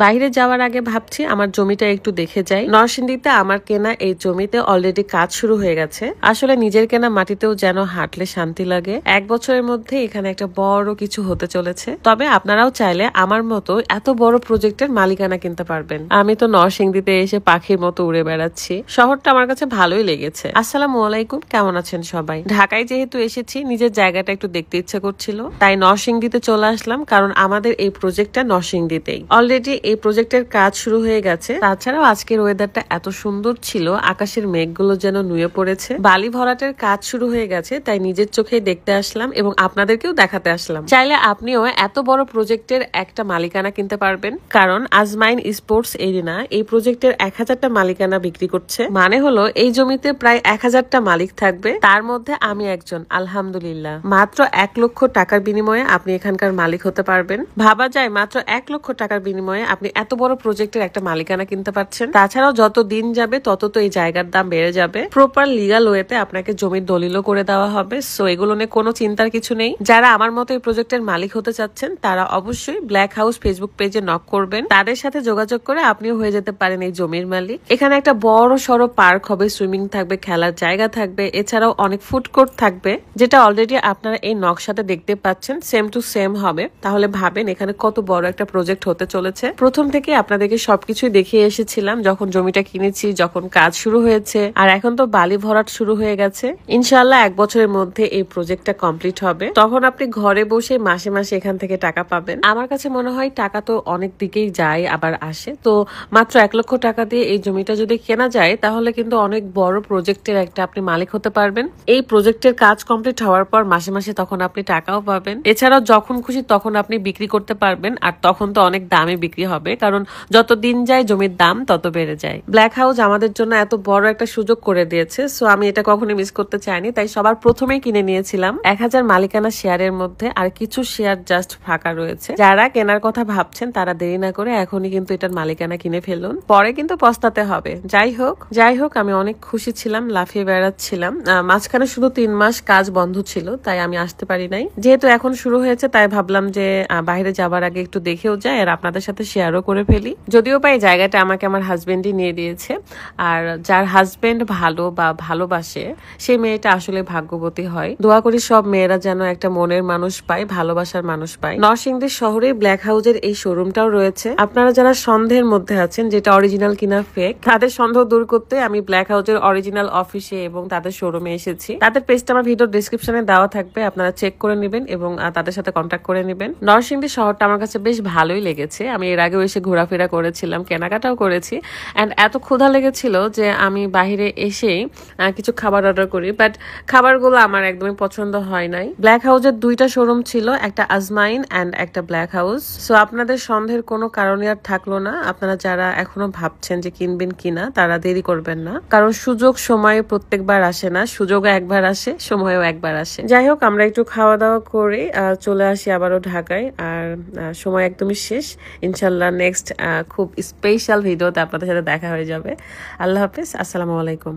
বাইরে যাওয়ার আগে ভাবছি আমার জমিটা একটু দেখে যাই। নরসিংদীতে আমার কেনা এই জমিতে অলরেডি কাজ শুরু হয়ে গেছে। আসলে নিজের কেনা মাটিতেও যেন হাঁটলে শান্তি লাগে। 1 বছরের মধ্যে এখানে একটা বড় কিছু হতে চলেছে। তবে আপনারাও চাইলে আমার মতো এত বড় প্রজেক্টের মালিকানা কিনতে পারবেন। আমি তো নরসিংদীতে এসে পাখির মতো উড়ে বেড়াচ্ছি। শহরটা আমার কাছে ভালোই লেগেছে। আসসালামু আলাইকুম, কেমন আছেন সবাই? ঢাকায় যেহেতু এসেছি, নিজের জায়গাটা একটু দেখতে ইচ্ছে করছিল, তাই নরসিংদীতে চলে আসলাম। কারণ আমাদের এই প্রজেক্টটা নরসিংদীতেই। অলরেডি এই প্রজেক্টের কাজ শুরু হয়ে গেছে। তাছাড়াও আজকের ওয়েদারটা এত সুন্দর ছিল, আকাশের মেঘগুলো যেন নুয়ে পড়েছে। বালি ভরাটের কাজ শুরু হয়ে গেছে, তাই নিজের চোখে দেখতে আসলাম এবং আপনাদেরকেও দেখাতে আসলাম। চাইলে আপনিও এত বড় প্রজেক্টের একটা মালিকানা কিনতে পারবেন। কারণ আজমাইন স্পোর্টস এরিনা এই প্রজেক্টের 1000টা মালিকানা বিক্রি করছে। মানে হলো এই জমিতে প্রায় 1000টা মালিক থাকবে, তার মধ্যে আমি একজন। আলহামদুলিল্লাহ, মাত্র 1 লক্ষ টাকার বিনিময়ে আপনি এখানকার মালিক হতে পারবেন। ভাবা যায়, মাত্র 1 লক্ষ টাকার বিনিময়ে আপনি এত বড় প্রজেক্টের একটা মালিকানা কিনতে পারছেন। তাছাড়াও যত দিন যাবে তত তো এই জায়গার দাম বেড়ে যাবে। প্রপার লিগাল ওয়েতে আপনাকে জমির দলিলও করে দেওয়া হবে। সো এগুলো নিয়ে কোনো চিন্তার কিছু নেই। যারা আমার মতো এই প্রজেক্টের মালিক হতে চাচ্ছেন তারা অবশ্যই ব্ল্যাক হাউস ফেসবুক পেজে নক করবেন। তাদের সাথে যোগাযোগ করে আপনিও হয়ে যেতে পারেন এই জমির মালিক। এখানে একটা বড় সড়ো পার্ক হবে, সুইমিং থাকবে, খেলার জায়গা থাকবে, এছাড়াও অনেক ফুড কোর্ট থাকবে, যেটা অলরেডি আপনারা এই নকশাতে দেখতে পাচ্ছেন। সেম টু সেম হবে। তাহলে ভাবেন এখানে কত বড় একটা প্রজেক্ট হতে চলেছে। প্রথম থেকে আপনাদেরকে সবকিছুই দেখিয়ে এসেছিলাম, যখন জমিটা কিনেছি, যখন কাজ শুরু হয়েছে, আর এখন তো বালি ভরাট শুরু হয়ে গেছে। ইনশাআল্লাহ 1 বছরের মধ্যে এই প্রজেক্টটা কমপ্লিট হবে। তখন আপনি ঘরে বসে মাসে মাসে এখান থেকে টাকা পাবেন। আমার কাছে মনে হয় টাকা তো অনেক দিকেই যায় আবার আসে, তো মাত্র 1 লক্ষ টাকা দিয়ে এই জমিটা যদি কেনা যায় তাহলে কিন্তু অনেক বড় প্রজেক্টের একটা আপনি মালিক হতে পারবেন। এই প্রজেক্টের কাজ কমপ্লিট হওয়ার পর মাসে মাসে তখন আপনি টাকাও পাবেন। এছাড়াও যখন খুশি তখন আপনি বিক্রি করতে পারবেন। আর তখন তো অনেক দামে বিক্রি হবে, কারণ যত দিন যায় জমির দাম তত বেড়ে যায়। ব্ল্যাক হাউস আমাদের জন্য এত বড় একটা সুযোগ করে দিয়েছে, সো আমি এটা কখনোই মিস করতে চাইনি। তাই সবার প্রথমেই কিনে নিয়েছিলাম 1000 মালিকানা শেয়ারের মধ্যে। আর কিছু শেয়ার জাস্ট ফাঁকা রয়েছে। যারা কেনার কথা ভাবছেন তারা দেরি না করে এখনই কিন্তু এটার মালিকানা কিনে ফেলুন, পরে কিন্তু পস্তাতে হবে। যাই হোক আমি অনেক খুশি ছিলাম, লাফিয়ে বেড়াচ্ছিলাম। মাঝখানে শুধু 3 মাস কাজ বন্ধ ছিল, তাই আমি আসতে পারি নাই। যেহেতু এখন শুরু হয়েছে তাই ভাবলাম যে বাইরে যাবার আগে একটু দেখেও যাই আর আপনাদের সাথে শেয়ারও করে ফেলি। যদিও বা এই জায়গাটা আমাকে আমার হাজবেন্ডই নিয়ে দিয়েছে। আর যার হাজবেন্ড ভালো বা ভালোবাসে সেই মেয়েটা আসলে ভাগ্যবতী হয়। দোয়া করি সব মেয়েরা যেন একটা মনের মানুষ পায়, ভালোবাসার মানুষ পায়। নরসিংদী শহরে ব্ল্যাক হাউসের এই শোরুমটাও রয়েছে। আপনারা যারা সন্দেহের মধ্যে আছেন যেটা অরিজিনাল কিনা ফেক, তাদের সন্দেহ দূর করতে আমি ব্ল্যাক হাউসের অরিজিনাল অফিসে এবং তাদের শোরুমে এসেছি। তাদের পেজটা আমার ভিডিও ডেসক্রিপশনে দেওয়া থাকবে, আপনারা চেক করে নেবেন এবং তাদের সাথে কন্ট্যাক্ট করে নেবেন। নরসিংদী শহরটা আমার কাছে বেশ ভালোই লেগেছে। আমি এর আগেও এসে ঘোরাফেরা করেছিলাম, কেনাকাটাও করেছি। অ্যান্ড এত ক্ষুধা লেগেছিল যে আমি বাহিরে এসেই কিছু খাবার অর্ডার করি, বাট খাবারগুলো আমার একদমই পছন্দ হয় নাই। ব্ল্যাক হাউসের 2টা শোরুম ছিল, একটা আজমাইন অ্যান্ড একটা ব্ল্যাক হাউস। সো আপনাদের সন্দেহের কোনো কারণে আর থাকলো না। আপনারা যারা এখনো ভাবছেন যে কিনবেন কিনা, তারা দেরি করবেন না, কারণ সুযোগ সময় প্রত্যেকবার আসে না। সুযোগও একবার আসে, সময়ও একবার আসে। যাই হোক, আমরা একটু খাওয়া দাওয়া করে চলে আসি আবারও ঢাকায়। আর সময় একদমই শেষ। ইনশাল্লাহ নেক্সট খুব স্পেশাল ভিডিওতে আপনাদের সাথে দেখা হয়ে যাবে। আল্লাহ হাফিজ, আসসালামু আলাইকুম।